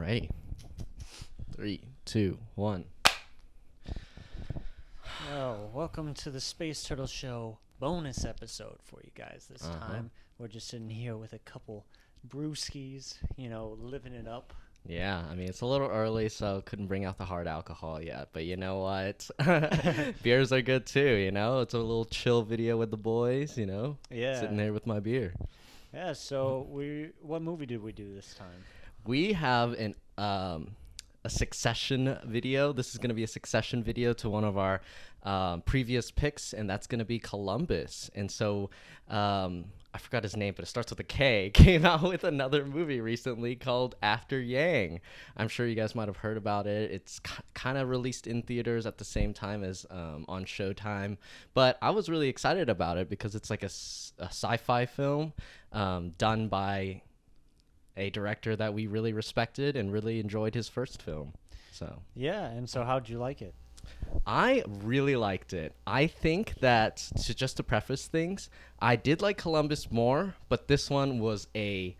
Alrighty. 3, 2, 1. Well, welcome to the Space Turtle Show bonus episode for you guys this time. We're just sitting here with a couple brewskis, living it up. Yeah, I mean, it's a little early, so couldn't bring out the hard alcohol yet. But you know what? Beers are good too, It's a little chill video with the boys, Yeah. Sitting there with my beer. Yeah, so what movie did we do this time? We have a Succession video. This is going to be a Succession video to one of our previous picks, and that's going to be Columbus. And so I forgot his name, but it starts with a K, came out with another movie recently called After Yang. I'm sure you guys might have heard about it. It's kind of released in theaters at the same time as on Showtime. But I was really excited about it because it's like a sci-fi film done by a director that we really respected and really enjoyed his first film. So Yeah, and so how'd you like it? I really liked it. I think that just to preface things, I did like Columbus more, but this one was an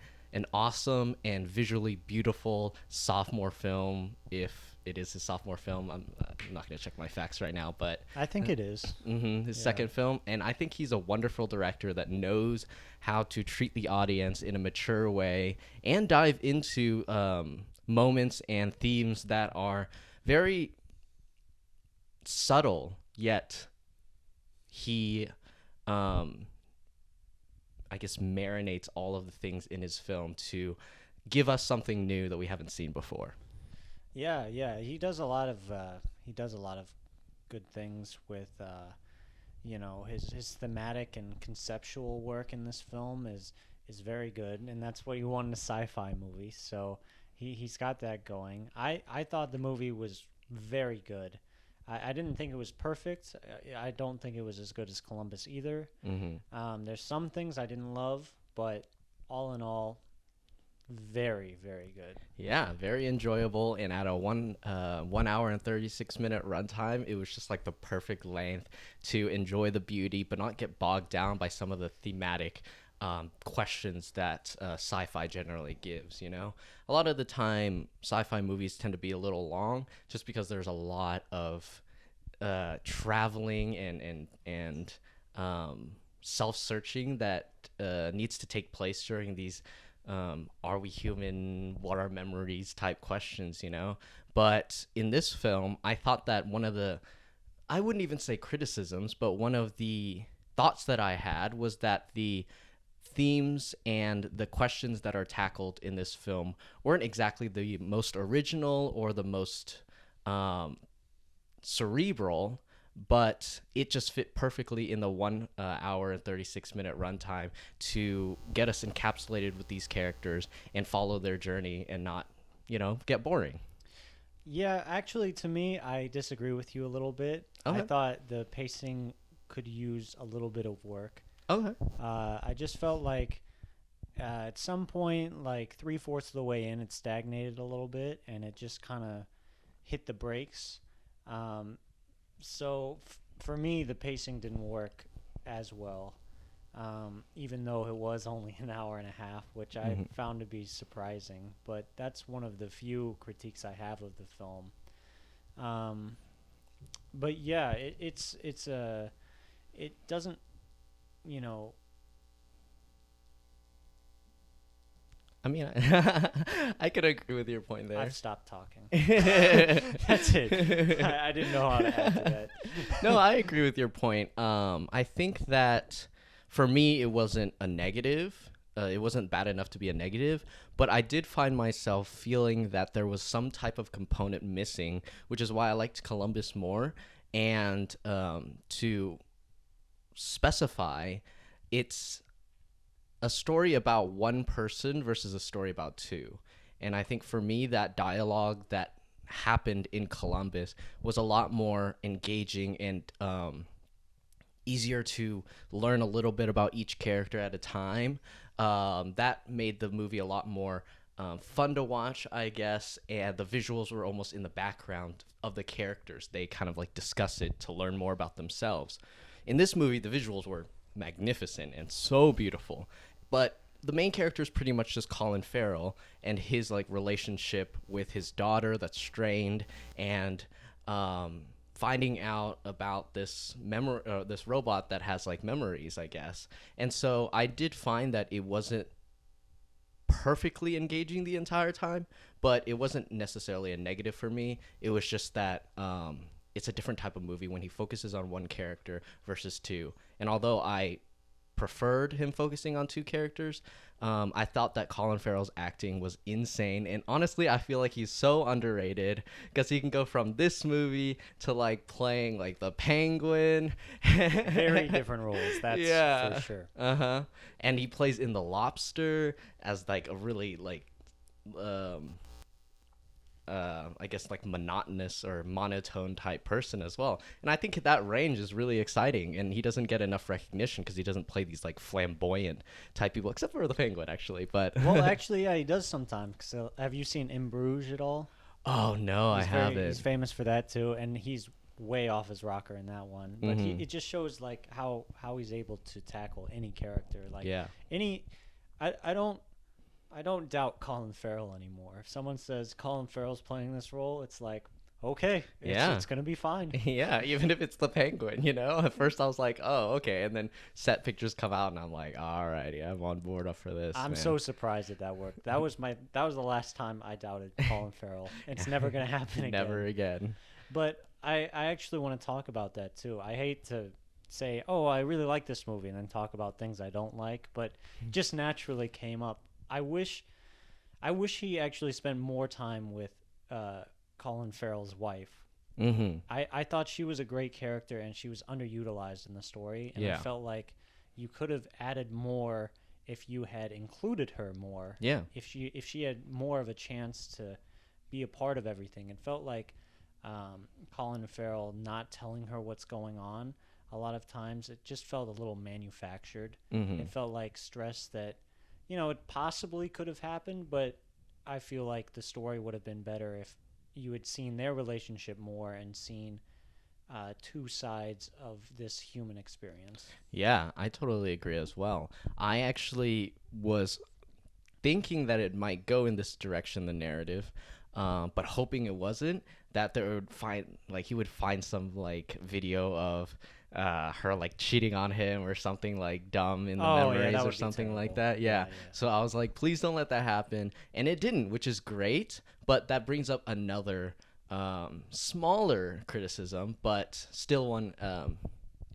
awesome and visually beautiful sophomore film. If it is his sophomore film, I'm not going to check my facts right now, but I think it is. His second film, and I think he's a wonderful director that knows how to treat the audience in a mature way and dive into moments and themes that are very subtle, yet he I guess marinates all of the things in his film to give us something new that we haven't seen before. Yeah, he does a lot of good things with his thematic and conceptual work in this film is very good, and that's what you want in a sci-fi movie. So he's got that going. I thought the movie was very good. I didn't think it was perfect. I don't think it was as good as Columbus either. There's some things I didn't love, but all in all, very, very good. Yeah, very enjoyable, and at a 1 hour and 36-minute runtime, it was just like the perfect length to enjoy the beauty, but not get bogged down by some of the thematic questions that sci-fi generally gives. A lot of the time sci-fi movies tend to be a little long just because there's a lot of traveling and self-searching that needs to take place during these are we human, what are memories type questions, But in this film, I thought that one of the, I wouldn't even say criticisms, but one of the thoughts that I had was that the themes and the questions that are tackled in this film weren't exactly the most original or the most cerebral, but it just fit perfectly in the 1 hour and 36-minute runtime to get us encapsulated with these characters and follow their journey and not, get boring. Yeah, actually, to me, I disagree with you a little bit. Okay. I thought the pacing could use a little bit of work. Okay. I just felt like at some point, like 3/4 of the way in, it stagnated a little bit, and it just kind of hit the brakes. So for me, the pacing didn't work as well, even though it was only an hour and a half, which I found to be surprising. But that's one of the few critiques I have of the film. But yeah, it doesn't, I mean, I could agree with your point there. I've stopped talking. That's it. I didn't know how to add to that. No, I agree with your point. I think that for me, it wasn't a negative. It wasn't bad enough to be a negative, but I did find myself feeling that there was some type of component missing, which is why I liked Columbus more. And to specify, it's a story about one person versus a story about two. And I think for me, that dialogue that happened in Columbus was a lot more engaging and easier to learn a little bit about each character at a time. That made the movie a lot more fun to watch, I guess, and the visuals were almost in the background of the characters. They kind of like discuss it to learn more about themselves. In this movie, the visuals were magnificent and so beautiful, but the main character is pretty much just Colin Farrell and his like relationship with his daughter that's strained, and finding out about this robot that has like memories, I guess. And so I did find that it wasn't perfectly engaging the entire time, but it wasn't necessarily a negative for me. It was just that it's a different type of movie when he focuses on one character versus two. And although I preferred him focusing on two characters, I thought that Colin Farrell's acting was insane. And honestly, I feel like he's so underrated because he can go from this movie to like playing like the Penguin. Very different roles, that's for sure. Uh-huh. And he plays in The Lobster as like a really like um I guess like monotonous or monotone type person as well. And I think that range is really exciting, and he doesn't get enough recognition because he doesn't play these like flamboyant type people, except for the Penguin actually. But well, actually, yeah, he does sometimes. So, have you seen In Bruges at all? oh no, I haven't. He's famous for that too, and he's way off his rocker in that one. But it just shows like how he's able to tackle any character. Like any, I don't doubt Colin Farrell anymore. If someone says Colin Farrell's playing this role, it's like, okay, it's going to be fine. Yeah, even if it's the Penguin, you know? At first I was like, oh, okay. And then set pictures come out and I'm like, all righty, I'm on board up for this. I'm so surprised that worked. That was the last time I doubted Colin Farrell. It's never going to happen again. Never again. But I actually want to talk about that too. I hate to say, oh, I really like this movie and then talk about things I don't like, but just naturally came up. I wish he actually spent more time with Colin Farrell's wife. Mm-hmm. I thought she was a great character and she was underutilized in the story, and I felt like you could have added more if you had included her more. Yeah. If she had more of a chance to be a part of everything. It felt like Colin Farrell not telling her what's going on. A lot of times it just felt a little manufactured. Mm-hmm. It felt like stress that, it possibly could have happened, but I feel like the story would have been better if you had seen their relationship more and seen two sides of this human experience. Yeah, I totally agree as well. I actually was thinking that it might go in this direction, the narrative, but hoping it wasn't, that he would find some like video of her like cheating on him or something like dumb in the memories or something like that. Yeah. So I was like, please don't let that happen. And it didn't, which is great. But that brings up another smaller criticism, but still one.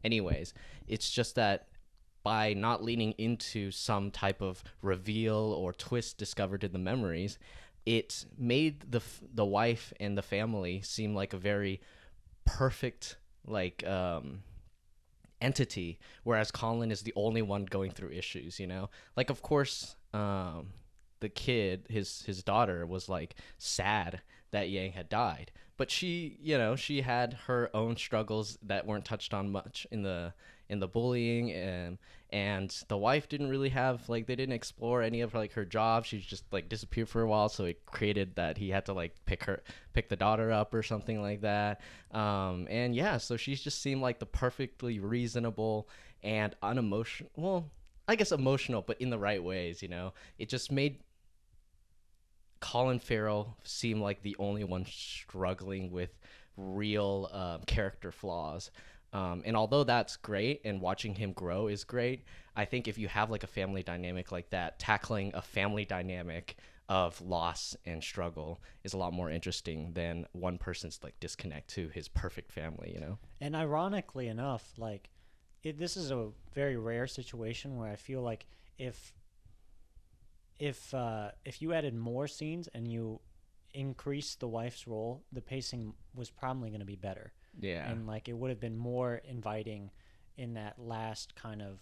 Anyways, it's just that by not leaning into some type of reveal or twist discovered in the memories, it made the wife and the family seem like a very perfect like entity, whereas Colin is the only one going through issues, like of course the kid, his daughter, was like sad that Yang had died, but she had her own struggles that weren't touched on much in the bullying, and the wife didn't really have they didn't explore any of her job. She just like disappeared for a while, so it created that he had to like pick the daughter up or something like that. And yeah, so she just seemed like the perfectly reasonable and unemotional, well, I guess emotional, but in the right ways. It just made Colin Farrell seem like the only one struggling with real character flaws. And although that's great and watching him grow is great, I think if you have like a family dynamic like that, tackling a family dynamic of loss and struggle is a lot more interesting than one person's like disconnect to his perfect family, And ironically enough, this is a very rare situation where I feel like if you added more scenes and you increased the wife's role, the pacing was probably going to be better. Yeah. And it would have been more inviting in that last kind of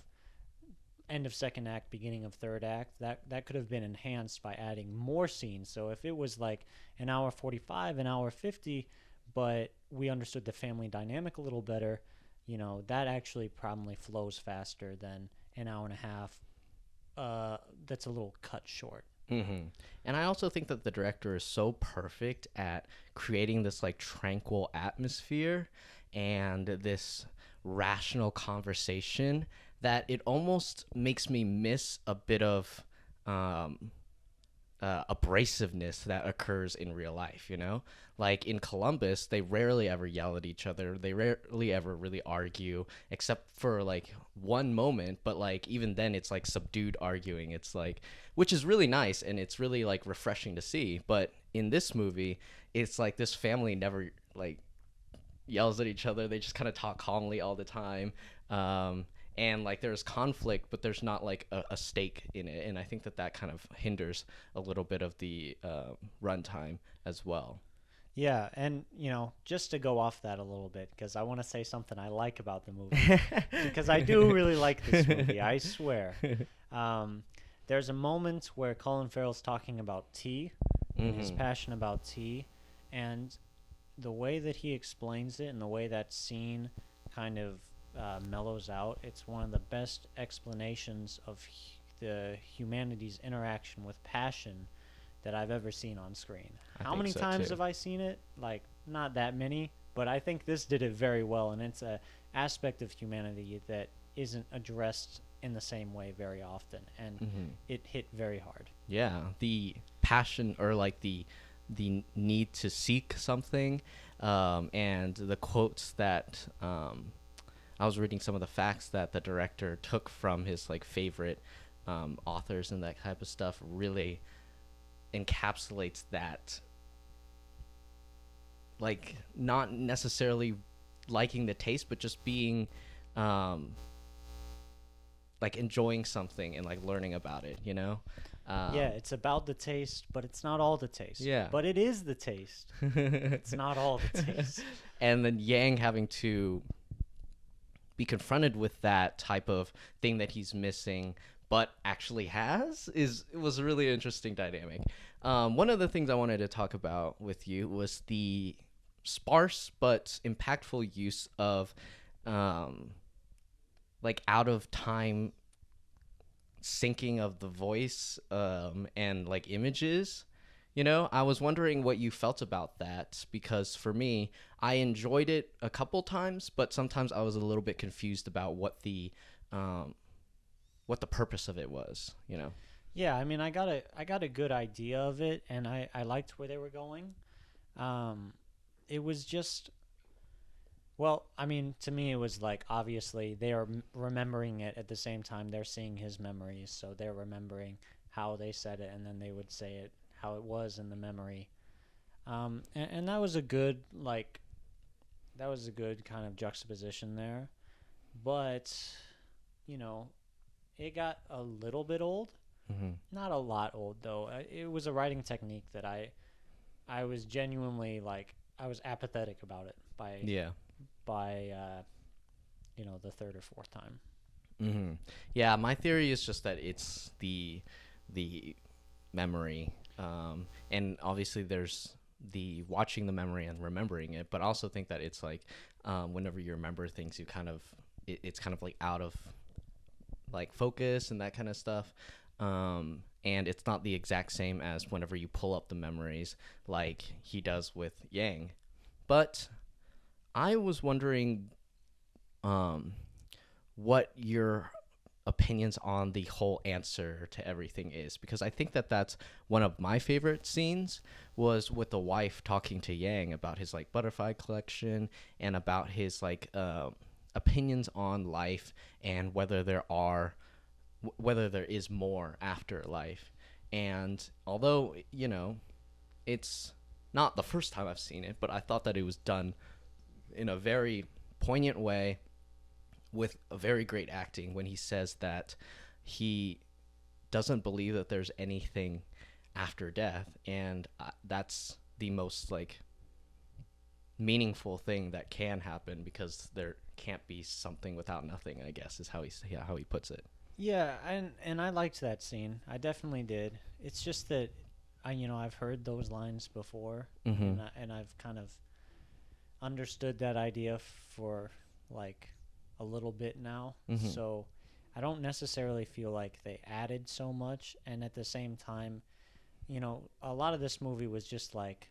end of second act, beginning of third act. That could have been enhanced by adding more scenes. So if it was like an hour 45, an hour 50, but we understood the family dynamic a little better, that actually probably flows faster than an hour and a half. That's a little cut short. Mm-hmm. And I also think that the director is so perfect at creating this tranquil atmosphere and this rational conversation that it almost makes me miss a bit of um, abrasiveness that occurs in real life, you know? Like in Columbus, they rarely ever yell at each other. They rarely ever really argue, except for like one moment. But like even then, it's like subdued arguing. It's like, which is really nice and it's really like refreshing to see. But in this movie, it's like this family never like yells at each other. They just kind of talk calmly all the time. Um, and like there's conflict, but there's not like a stake in it. And I think that that kind of hinders a little bit of the runtime as well. Yeah, and just to go off that a little bit, because I want to say something I like about the movie, because I do really like this movie. I swear. Um, there's a moment where Colin Farrell's talking about tea and his passion about tea, and the way that he explains it and the way that scene kind of mellows out, it's one of the best explanations of the humanity's interaction with passion that I've ever seen on screen. How many times have I seen it? Like, not that many, but I think this did it very well, and it's a aspect of humanity that isn't addressed in the same way very often, and it hit very hard. Yeah, the passion or like the need to seek something, and the quotes that I was reading some of the facts that the director took from his like favorite authors and that type of stuff really encapsulates that, like not necessarily liking the taste but just being like enjoying something and like learning about it, you know. Yeah, it's about the taste, but it's not all the taste. Yeah, but it is the taste. It's not all the taste. And then Yang having to be confronted with that type of thing that he's missing but actually has it was a really interesting dynamic. One of the things I wanted to talk about with you was the sparse but impactful use of like out of time syncing of the voice and like images. You know, I was wondering what you felt about that, because for me, I enjoyed it a couple times, but sometimes I was a little bit confused about what the purpose of it was, you know. Yeah, I mean, I got a good idea of it, and I liked where they were going. It was just, well, I mean, to me, it was like obviously they are remembering it at the same time they're seeing his memories, so they're remembering how they said it, and then they would say it how it was in the memory. And that was a good kind of juxtaposition there, but you know, it got a little bit old. Not a lot old though. It was a writing technique that I was genuinely like I was apathetic about it by the third or fourth time. Yeah, my theory is just that it's the memory, and obviously there's the watching the memory and remembering it, but I also think that it's like whenever you remember things, you kind of it's kind of like out of like focus and that kind of stuff. And it's not the exact same as whenever you pull up the memories like he does with Yang. But I was wondering what your opinions on the whole answer to everything is, because I think that that's one of my favorite scenes, was with the wife talking to Yang about his like butterfly collection and about his like opinions on life and whether there is more after life. And although, you know, it's not the first time I've seen it, but I thought that it was done in a very poignant way with a very great acting when he says that he doesn't believe that there's anything after death, and that's the most like meaningful thing that can happen, because there can't be something without nothing, I guess is how he puts it. Yeah, and I liked that scene. I definitely did. It's just that I've heard those lines before, and I've kind of understood that idea for like a little bit now. So I don't necessarily feel like they added so much, and at the same time, a lot of this movie was just like,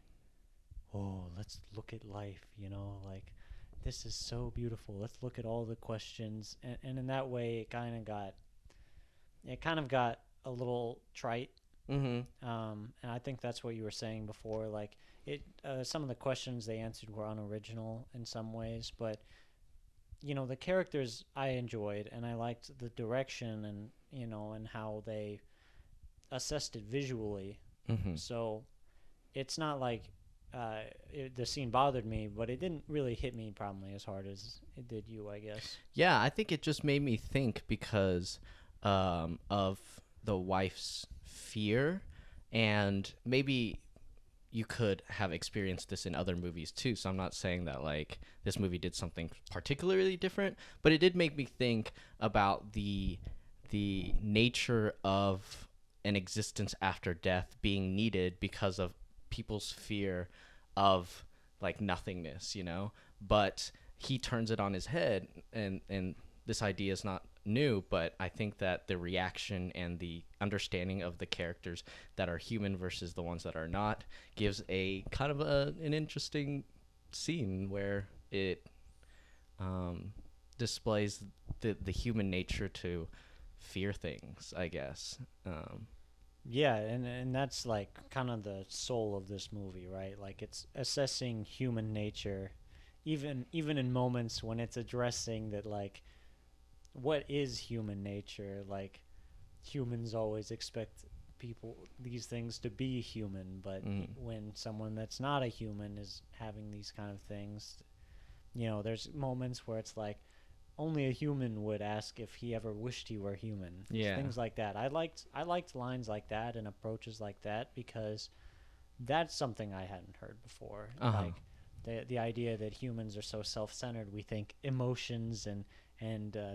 oh, let's look at life, like this is so beautiful. Let's look at all the questions, and in that way, it kind of got a little trite. Mm-hmm. And I think that's what you were saying before. Like some of the questions they answered were unoriginal in some ways, but the characters I enjoyed, and I liked the direction and and how they assessed it visually. Mm-hmm. So it's not like the scene bothered me, but it didn't really hit me probably as hard as it did you, I guess. Yeah, I think it just made me think because of the wife's fear, and maybe you could have experienced this in other movies too. So I'm not saying that like this movie did something particularly different, but it did make me think about the nature of an existence after death being needed because of people's fear of like nothingness, But he turns it on his head, and this idea is not new, but I think that the reaction and the understanding of the characters that are human versus the ones that are not gives a kind of an interesting scene where it displays the human nature to fear things, I guess. Yeah, and that's like kind of the soul of this movie, right? Like it's assessing human nature, even in moments when it's addressing that like what is human nature? Like humans always expect these things to be human, but when someone that's not a human is having these kind of things, there's moments where it's like only a human would ask if he ever wished he were human. Yeah. Things like that. I liked lines like that and approaches like that because that's something I hadn't heard before. Uh-huh. Like the idea that humans are so self-centered, we think emotions and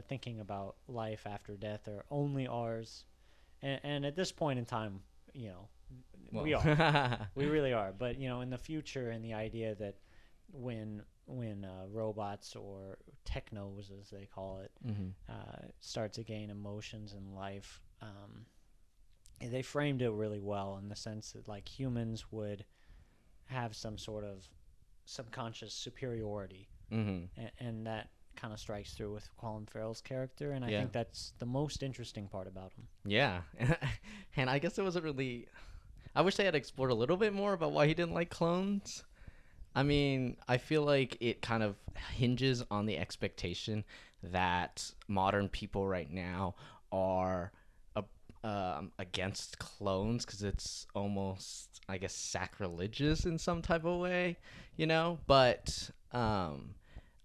thinking about life after death are only ours. And at this point in time, Well. we are. We really are. But in the future, and the idea that when robots or technos, as they call it, start to gain emotions in life, they framed it really well in the sense that like humans would have some sort of subconscious superiority, and that kind of strikes through with Colin Farrell's character, and I think that's the most interesting part about him. Yeah. And I guess it wasn't really. I wish they had explored a little bit more about why he didn't like clones. I mean, I feel like it kind of hinges on the expectation that modern people right now are against clones because it's almost, I guess, sacrilegious in some type of way, But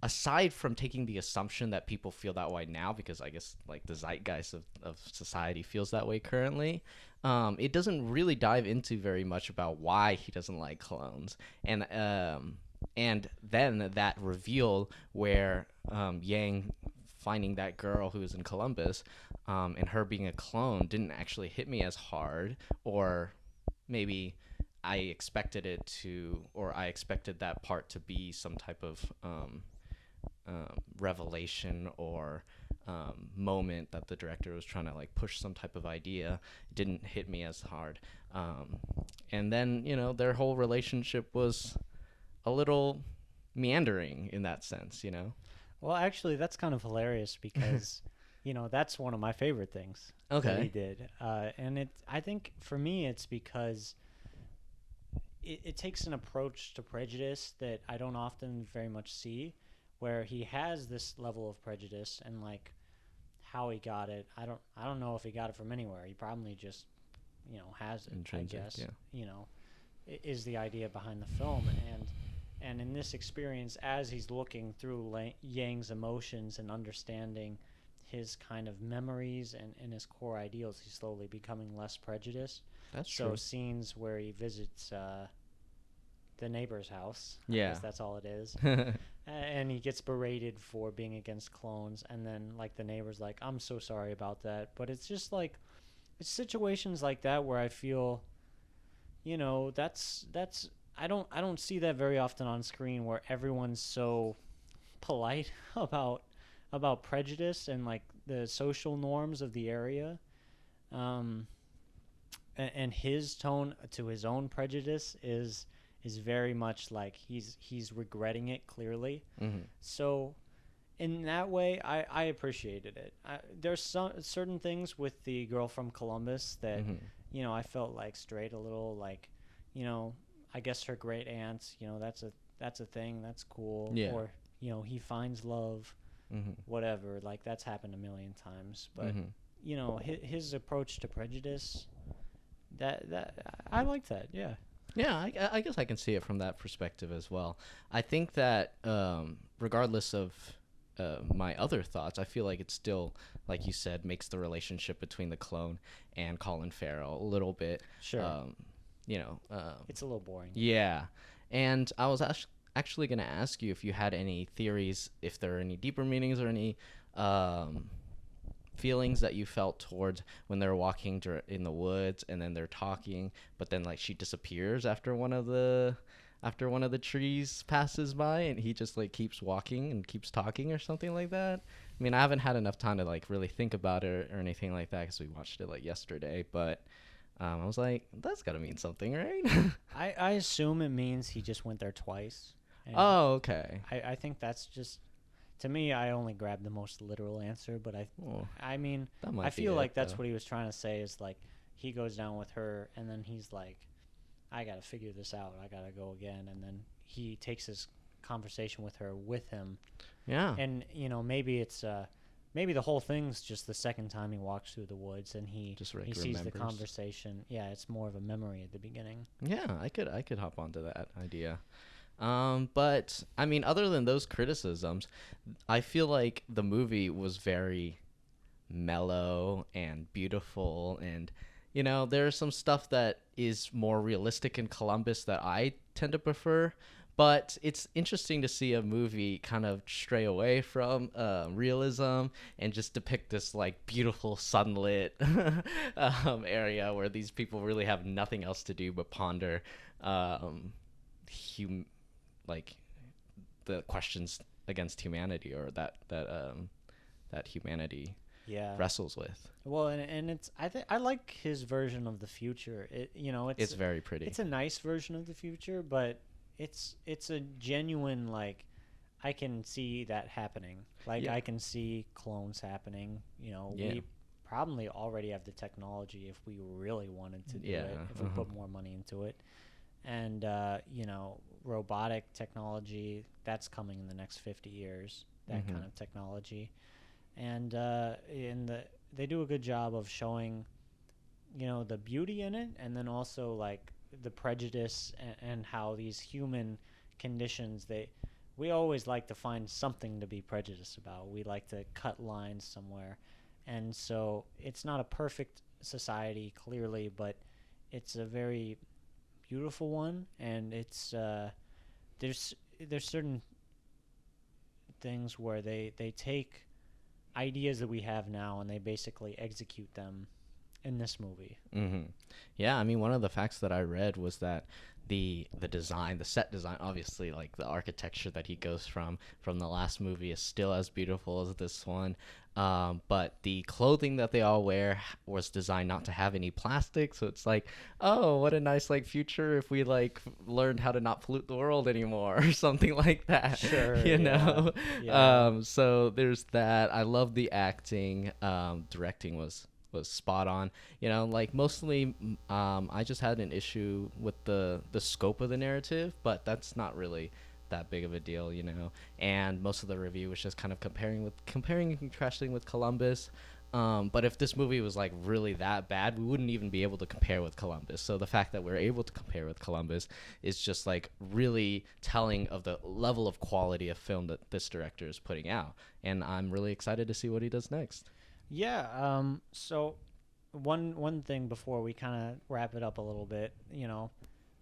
aside from taking the assumption that people feel that way now, because I guess like the zeitgeist of society feels that way currently, it doesn't really dive into very much about why he doesn't like clones. And then that reveal where Yang finding that girl who was in Columbus and her being a clone didn't actually hit me as hard, or maybe I expected it to, or I expected that part to be some type of revelation or moment that the director was trying to like push some type of idea. It didn't hit me as hard. And then, their whole relationship was a little meandering in that sense, Well, actually, that's kind of hilarious because, that's one of my favorite things that he did. And I think for me, it's because it takes an approach to prejudice that I don't often very much see, where he has this level of prejudice and like how he got it. I don't know if he got it from anywhere. He probably just, has it. Intrinsic, I guess. Yeah. Is the idea behind the film, and in this experience, as he's looking through Yang's emotions and understanding his kind of memories and his core ideals, he's slowly becoming less prejudiced. That's so true. Scenes where he visits the neighbor's house, I Yeah. guess that's all it is, and he gets berated for being against clones, and then like the neighbor's like, I'm so sorry about that. But it's just like, it's situations like that where I feel, that's I don't see that very often on screen, where everyone's so polite about prejudice and like the social norms of the area, and his tone to his own prejudice is very much like he's regretting it clearly. Mm-hmm. So in that way, I appreciated it. There's some certain things with the girl from Columbus that, Mm-hmm. I felt like strayed a little. Like, I guess her great aunt, that's a thing, that's cool. Yeah. Or he finds love, Mm-hmm. whatever. Like that's happened a million times. But Mm-hmm. his approach to prejudice, that I like that. Yeah. Yeah, I guess I can see it from that perspective as well. I think that regardless of my other thoughts, I feel like it still, like you said, makes the relationship between the clone and Colin Farrell a little bit, Sure. you know, It's a little boring. yeah. And I was actually going to ask you if you had any theories, if there are any deeper meanings or any feelings that you felt towards when they're walking in the woods and then they're talking, but then like she disappears after one of the trees passes by and he just like keeps walking and keeps talking or something like that. I mean, I haven't had enough time to like really think about it or anything like that because we watched it like yesterday, but I was like, that's got to mean something, right? I assume it means he just went there twice. And Oh, okay. I think that's just, to me, I only grabbed the most literal answer, but Well, I mean, that might I be feel it, like that's though. what he was trying to say is like he goes down with her and then he's like, I got to figure this out. I got to go again. And then he takes his conversation with her with him. Yeah. And, maybe it's, maybe the whole thing's just the second time he walks through the woods and he Like sees the remembers. conversation. Yeah, it's more of a memory at the beginning. Yeah, I could hop onto that idea. But I mean, other than those criticisms, I feel like the movie was very mellow and beautiful, and there's some stuff that is more realistic in Columbus that I tend to prefer. But it's interesting to see a movie kind of stray away from realism and just depict this like beautiful sunlit area where these people really have nothing else to do but ponder um, like the questions against humanity or that humanity Yeah. wrestles with. Well, and it's I like his version of the future. It's Very pretty. it's a nice version of the future, but it's a genuine like I can see that happening. Like Yeah. I can see clones happening. Yeah. We probably already have the technology if we really wanted to do Yeah, it, if we put more money into it. And robotic technology that's coming in the next 50 years. That kind of technology. And they do a good job of showing the beauty in it, and then also like the prejudice and how these human conditions we always like to find something to be prejudiced about. We like to cut lines somewhere, and so it's not a perfect society clearly, but it's a very beautiful one, and it's there's certain things where they take ideas that we have now and they basically execute them in this movie. Yeah, I mean, one of the facts that I read was that the design, the set design, obviously, like the architecture that he goes from the last movie is still as beautiful as this one. But the clothing that they all wear was designed not to have any plastic, so it's like, oh, what a nice like future if we like learned how to not pollute the world anymore or something like that. Sure, you know. yeah. So there's that. I love the acting. Directing was spot on. Like mostly I just had an issue with the scope of the narrative, but that's not really that big of a deal. And most of the review was just kind of comparing and contrasting with Columbus. But if this movie was like really that bad, we wouldn't even be able to compare with Columbus. So the fact that we're able to compare with Columbus is just like really telling of the level of quality of film that this director is putting out. And I'm really excited to see what he does next. Yeah. So one thing before we kind of wrap it up a little bit,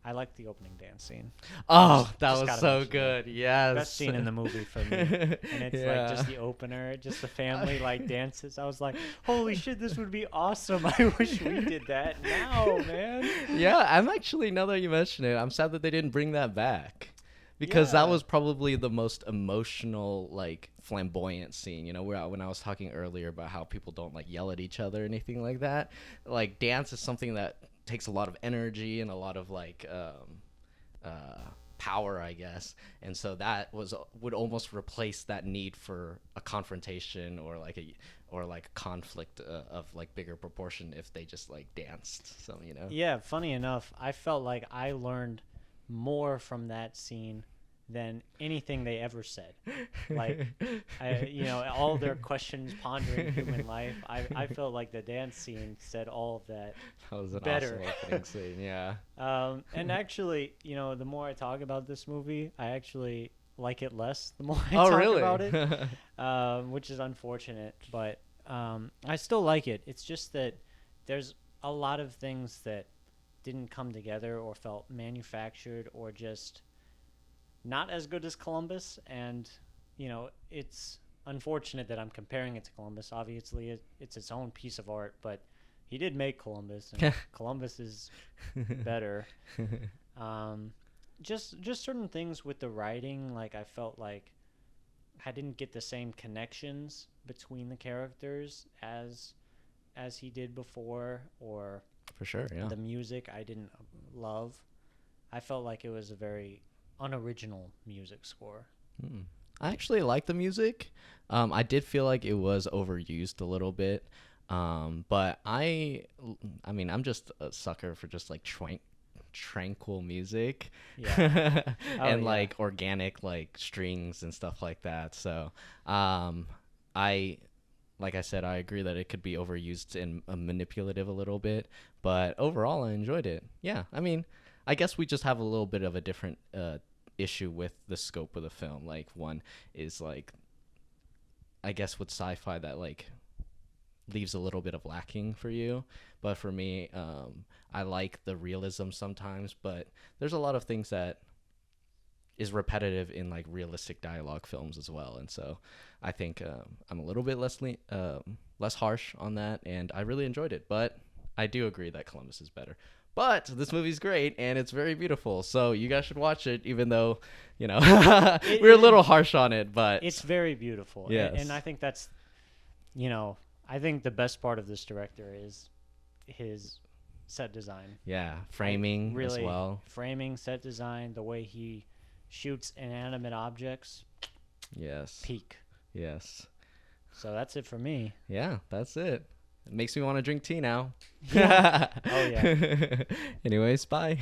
I like the opening dance scene. Oh, that Just was gotta so mention good. that. Yes. Best scene in the movie for me. And it's like just the opener, just the family like dances. I was like, holy shit, this would be awesome. I wish we did that now, man. Yeah, I'm actually, now that you mention it, I'm sad that they didn't bring that back. Because that Yeah. was probably the most emotional, like, flamboyant scene. Where when I was talking earlier about how people don't, like, yell at each other or anything like that. Like, dance is something that takes a lot of energy and a lot of, like, power, I guess. And so that would almost replace that need for a confrontation or like a conflict of like bigger proportion if they just like danced. So, you know. Yeah, funny enough, I felt like I learned more from that scene than anything they ever said. Like, all their questions pondering human life. I felt like the dance scene said all of that. That was an better. awesome opening scene, yeah. And actually, the more I talk about this movie, I actually like it less the more I Oh, talk really? about it, which is unfortunate. But I still like it. It's just that there's a lot of things that didn't come together or felt manufactured or just not as good as Columbus. And, it's unfortunate that I'm comparing it to Columbus. Obviously, it's its own piece of art, but he did make Columbus, and Columbus is better. Just certain things with the writing, like I felt like I didn't get the same connections between the characters as he did before, or For sure, yeah. the music I didn't love. I felt like it was a very unoriginal music score. I actually like the music. I did feel like it was overused a little bit. But I mean, I'm just a sucker for just like tranquil music. Yeah. And yeah. like organic like strings and stuff like that. So, like I said, I agree that it could be overused and manipulative a little bit, but overall I enjoyed it. Yeah. I mean, I guess we just have a little bit of a different issue with the scope of the film. Like, one is like, I guess with sci-fi, that like leaves a little bit of lacking for you, but for me, I like the realism sometimes, but there's a lot of things that is repetitive in like realistic dialogue films as well. And so I think I'm a little bit less harsh on that, and I really enjoyed it. But I do agree that Columbus is better. But this movie's great, and it's very beautiful, so you guys should watch it, even though, we're a little harsh on it, but it's very beautiful. Yes. And I think that's, I think the best part of this director is his set design. yeah, framing Really, as well. framing, set design, the way he shoots inanimate objects, Yes. peak. Yes. So that's it for me. Yeah, that's it. It makes me want to drink tea now. Oh, yeah. Anyways, bye.